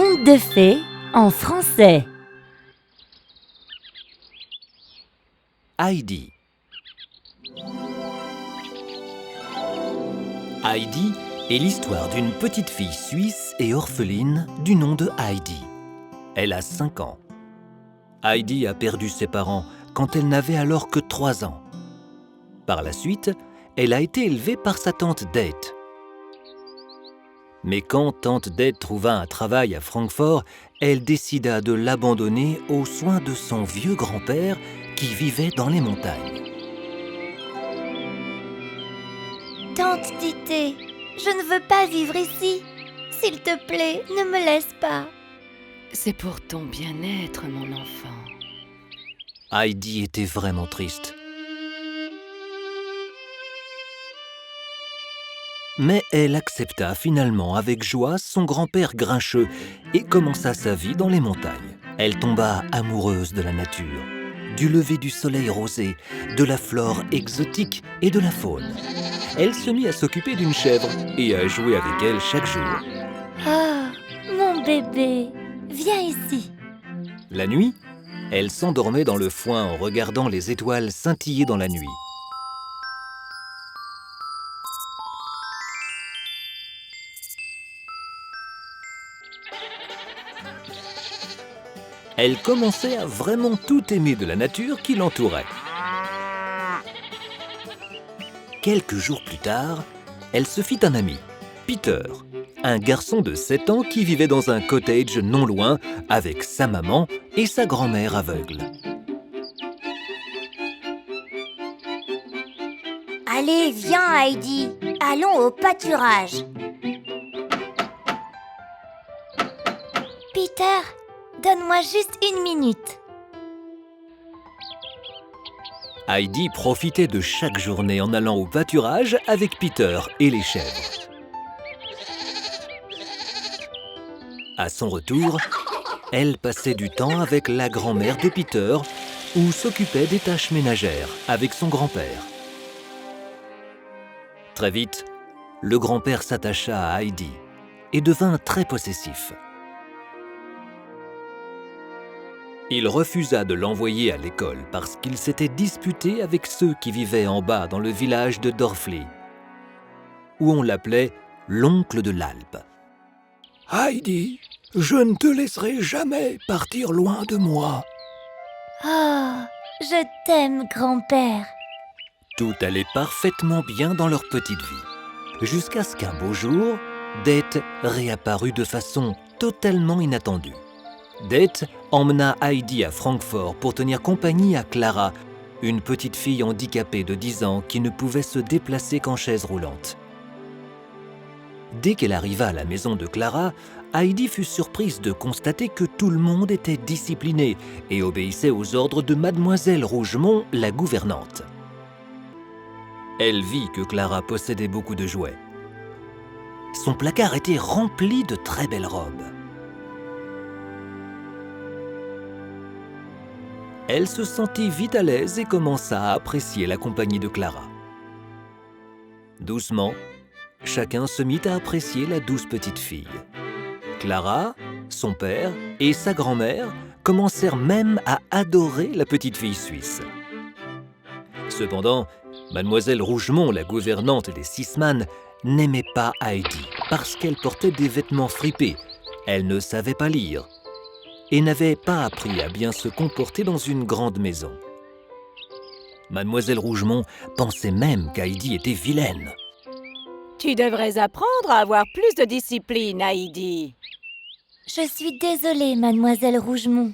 contes de fées en français. Heidi. Heidi est l'histoire d'une petite fille suisse et orpheline du nom de Heidi. Elle a 5 ans. Heidi a perdu ses parents quand elle n'avait alors que 3 ans. Par la suite, elle a été élevée par sa tante Dete. Mais quand tante Dete trouva un travail à Francfort, elle décida de l'abandonner aux soins de son vieux grand-père qui vivait dans les montagnes. Tante Tité, je ne veux pas vivre ici. S'il te plaît, ne me laisse pas. C'est pour ton bien-être, mon enfant. Heidi était vraiment triste. Mais elle accepta finalement avec joie son grand-père grincheux et commença sa vie dans les montagnes. Elle tomba amoureuse de la nature, du lever du soleil rosé, de la flore exotique et de la faune. Elle se mit à s'occuper d'une chèvre et à jouer avec elle chaque jour. Ah, mon bébé, viens ici. La nuit, elle s'endormait dans le foin en regardant les étoiles scintiller dans la nuit. Elle commençait à vraiment tout aimer de la nature qui l'entourait. Quelques jours plus tard, elle se fit un ami, Peter, un garçon de 7 ans qui vivait dans un cottage non loin avec sa maman et sa grand-mère aveugle. Allez, viens Heidi, allons au pâturage. Peter, donne-moi juste 1 minute. Heidi profitait de chaque journée en allant au pâturage avec Peter et les chèvres. À son retour, elle passait du temps avec la grand-mère de Peter ou s'occupait des tâches ménagères avec son grand-père. Très vite, le grand-père s'attacha à Heidi et devint très possessif. Il refusa de l'envoyer à l'école parce qu'il s'était disputé avec ceux qui vivaient en bas dans le village de Dorfli, où on l'appelait l'oncle de l'Alpe. « Heidi, je ne te laisserai jamais partir loin de moi. » Oh, je t'aime, grand-père. Tout allait parfaitement bien dans leur petite vie, jusqu'à ce qu'un beau jour, Dete réapparut de façon totalement inattendue. Dete emmena Heidi à Francfort pour tenir compagnie à Clara, une petite fille handicapée de 10 ans qui ne pouvait se déplacer qu'en chaise roulante. Dès qu'elle arriva à la maison de Clara, Heidi fut surprise de constater que tout le monde était discipliné et obéissait aux ordres de Mademoiselle Rougemont, la gouvernante. Elle vit que Clara possédait beaucoup de jouets. Son placard était rempli de très belles robes. Elle se sentit vite à l'aise et commença à apprécier la compagnie de Clara. Doucement, chacun se mit à apprécier la douce petite fille. Clara, son père et sa grand-mère commencèrent même à adorer la petite fille suisse. Cependant, Mademoiselle Rougemont, la gouvernante des Sisman, n'aimait pas Heidi parce qu'elle portait des vêtements fripés, elle ne savait pas lire et n'avait pas appris à bien se comporter dans une grande maison. Mademoiselle Rougemont pensait même qu'Heidi était vilaine. Tu devrais apprendre à avoir plus de discipline, Heidi. Je suis désolée, Mademoiselle Rougemont.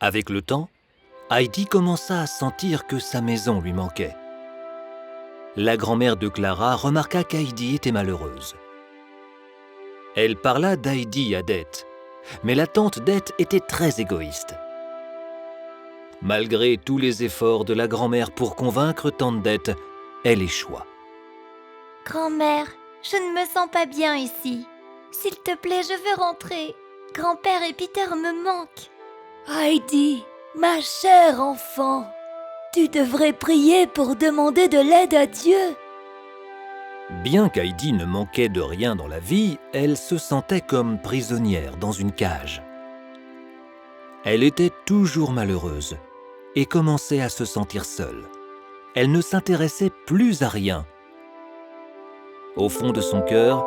Avec le temps, Heidi commença à sentir que sa maison lui manquait. La grand-mère de Clara remarqua qu'Heidi était malheureuse. Elle parla d'Heidi à Dete, mais la tante Dete était très égoïste. Malgré tous les efforts de la grand-mère pour convaincre tante Dete, elle échoua. Grand-mère, je ne me sens pas bien ici. S'il te plaît, je veux rentrer. Grand-père et Peter me manquent. Heidi, ma chère enfant, tu devrais prier pour demander de l'aide à Dieu. Bien qu'Heidi ne manquait de rien dans la vie, elle se sentait comme prisonnière dans une cage. Elle était toujours malheureuse et commençait à se sentir seule. Elle ne s'intéressait plus à rien. Au fond de son cœur,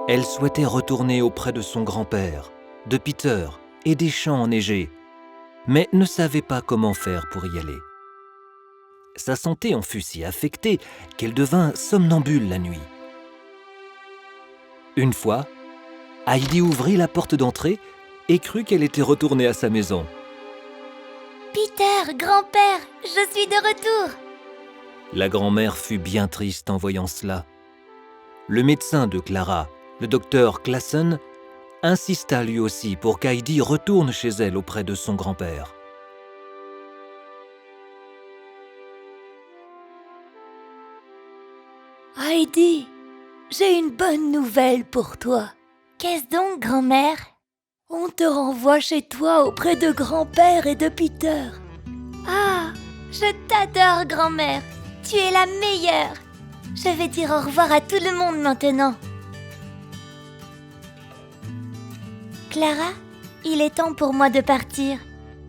elle souhaitait retourner auprès de son grand-père, de Peter et des champs enneigés, mais ne savait pas comment faire pour y aller. Sa santé en fut si affectée qu'elle devint somnambule la nuit. Une fois, Heidi ouvrit la porte d'entrée et crut qu'elle était retournée à sa maison. « Peter, grand-père, je suis de retour !» La grand-mère fut bien triste en voyant cela. Le médecin de Clara, le docteur Classen, insista lui aussi pour qu'Heidi retourne chez elle auprès de son grand-père. Heidi, j'ai une bonne nouvelle pour toi. Qu'est-ce donc, grand-mère? On te renvoie chez toi auprès de grand-père et de Peter. Ah, je t'adore, grand-mère. Tu es la meilleure. Je vais dire au revoir à tout le monde maintenant. Clara, il est temps pour moi de partir.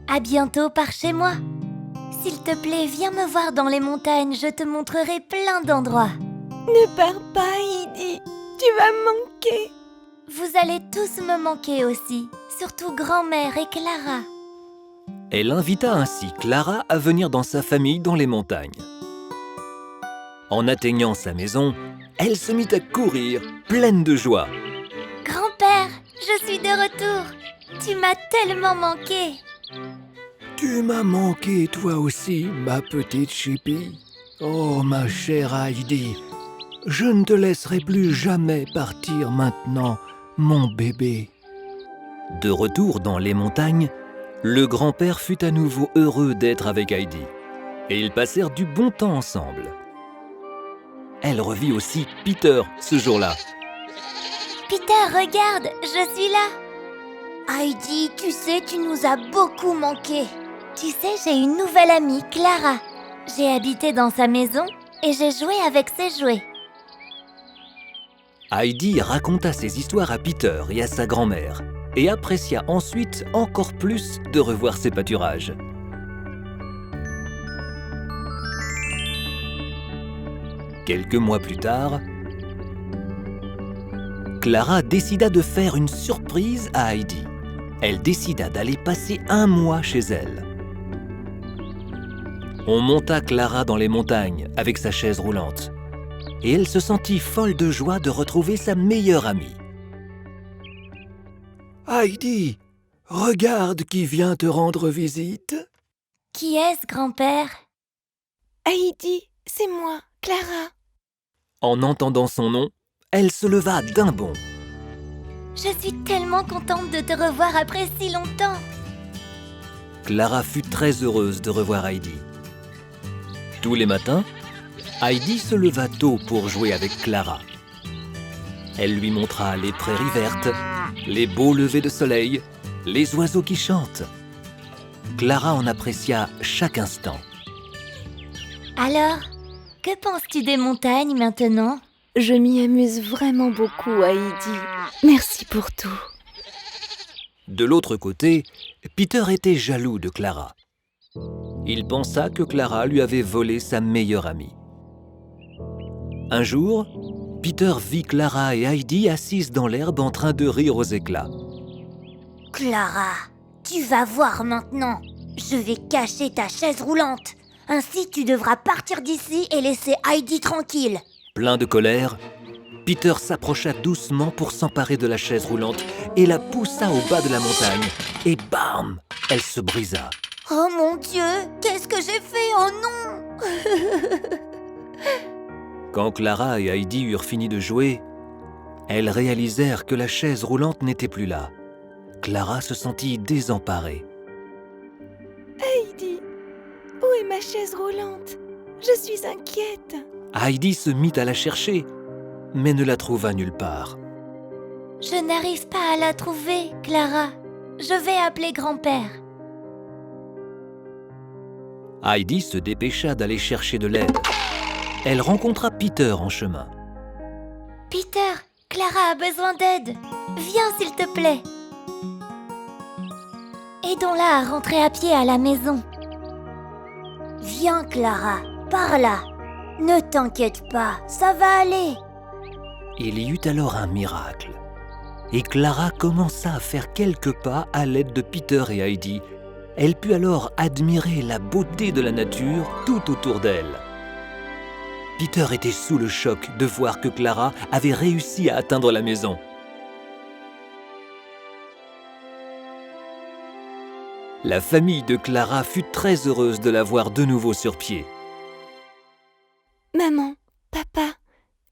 À bientôt par chez moi. S'il te plaît, viens me voir dans les montagnes. Je te montrerai plein d'endroits. Ne pars pas, Heidi. Tu vas me manquer. Vous allez tous me manquer aussi, surtout grand-mère et Clara. Elle invita ainsi Clara à venir dans sa famille dans les montagnes. En atteignant sa maison, elle se mit à courir, pleine de joie. Grand-père, je suis de retour. Tu m'as tellement manqué. Tu m'as manqué toi aussi, ma petite Chippy. Oh, ma chère Heidi, je ne te laisserai plus jamais partir maintenant, mon bébé. De retour dans les montagnes, le grand-père fut à nouveau heureux d'être avec Heidi. Et ils passèrent du bon temps ensemble. Elle revit aussi Peter ce jour-là. Peter, regarde, je suis là. Heidi, tu sais, tu nous as beaucoup manqué. Tu sais, j'ai une nouvelle amie, Clara. J'ai habité dans sa maison et j'ai joué avec ses jouets. Heidi raconta ses histoires à Peter et à sa grand-mère et apprécia ensuite encore plus de revoir ses pâturages. Quelques mois plus tard, Clara décida de faire une surprise à Heidi. Elle décida d'aller passer un mois chez elle. On monta Clara dans les montagnes avec sa chaise roulante et elle se sentit folle de joie de retrouver sa meilleure amie. Heidi, regarde qui vient te rendre visite. Qui est-ce, grand-père? Heidi, c'est moi, Clara. En entendant son nom, elle se leva d'un bond. Je suis tellement contente de te revoir après si longtemps. Clara fut très heureuse de revoir Heidi. Tous les matins, Heidi se leva tôt pour jouer avec Clara. Elle lui montra les prairies vertes, les beaux levers de soleil, les oiseaux qui chantent. Clara en apprécia chaque instant. Alors, que penses-tu des montagnes maintenant? Je m'y amuse vraiment beaucoup, Heidi. Merci pour tout. De l'autre côté, Peter était jaloux de Clara. Il pensa que Clara lui avait volé sa meilleure amie. Un jour, Peter vit Clara et Heidi assises dans l'herbe en train de rire aux éclats. Clara, tu vas voir maintenant. Je vais cacher ta chaise roulante. Ainsi, tu devras partir d'ici et laisser Heidi tranquille. Plein de colère, Peter s'approcha doucement pour s'emparer de la chaise roulante et la poussa au bas de la montagne. Et bam! Elle se brisa. Oh mon Dieu, qu'est-ce que j'ai fait? Oh non! Quand Clara et Heidi eurent fini de jouer, elles réalisèrent que la chaise roulante n'était plus là. Clara se sentit désemparée. Heidi, où est ma chaise roulante? Je suis inquiète. Heidi se mit à la chercher, mais ne la trouva nulle part. Je n'arrive pas à la trouver, Clara. Je vais appeler grand-père. Heidi se dépêcha d'aller chercher de l'aide. Elle rencontra Peter en chemin. Peter, Clara a besoin d'aide. Viens s'il te plaît. Aidons-la à rentrer à pied à la maison. Viens Clara, par là. Ne t'inquiète pas, ça va aller. Il y eut alors un miracle. Et Clara commença à faire quelques pas à l'aide de Peter et Heidi. Elle put alors admirer la beauté de la nature tout autour d'elle. Peter était sous le choc de voir que Clara avait réussi à atteindre la maison. La famille de Clara fut très heureuse de la voir de nouveau sur pied. Maman, papa,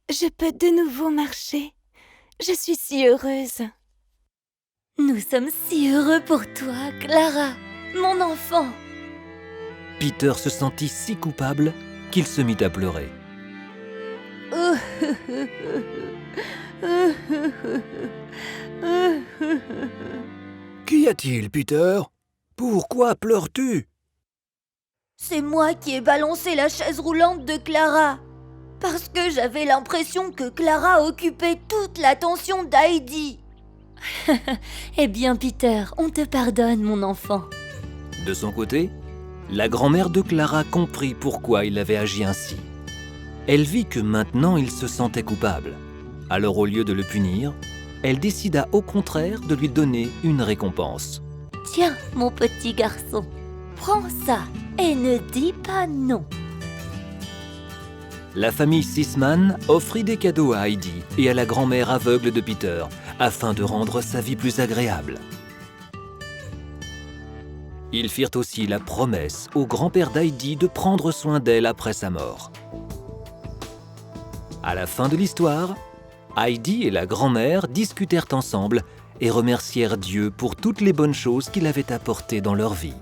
je peux de nouveau marcher. Je suis si heureuse. Nous sommes si heureux pour toi, Clara, mon enfant. Peter se sentit si coupable qu'il se mit à pleurer. Qu'y a-t-il, Peter? Pourquoi pleures-tu? C'est moi qui ai balancé la chaise roulante de Clara. Parce que j'avais l'impression que Clara occupait toute l'attention d'Heidi. Eh bien, Peter, on te pardonne, mon enfant. De son côté, la grand-mère de Clara comprit pourquoi il avait agi ainsi. Elle vit que maintenant il se sentait coupable. Alors au lieu de le punir, elle décida au contraire de lui donner une récompense. Tiens, mon petit garçon, prends ça et ne dis pas non. La famille Sisman offrit des cadeaux à Heidi et à la grand-mère aveugle de Peter, afin de rendre sa vie plus agréable. Ils firent aussi la promesse au grand-père d'Heidi de prendre soin d'elle après sa mort. À la fin de l'histoire, Heidi et la grand-mère discutèrent ensemble et remercièrent Dieu pour toutes les bonnes choses qu'il avait apportées dans leur vie.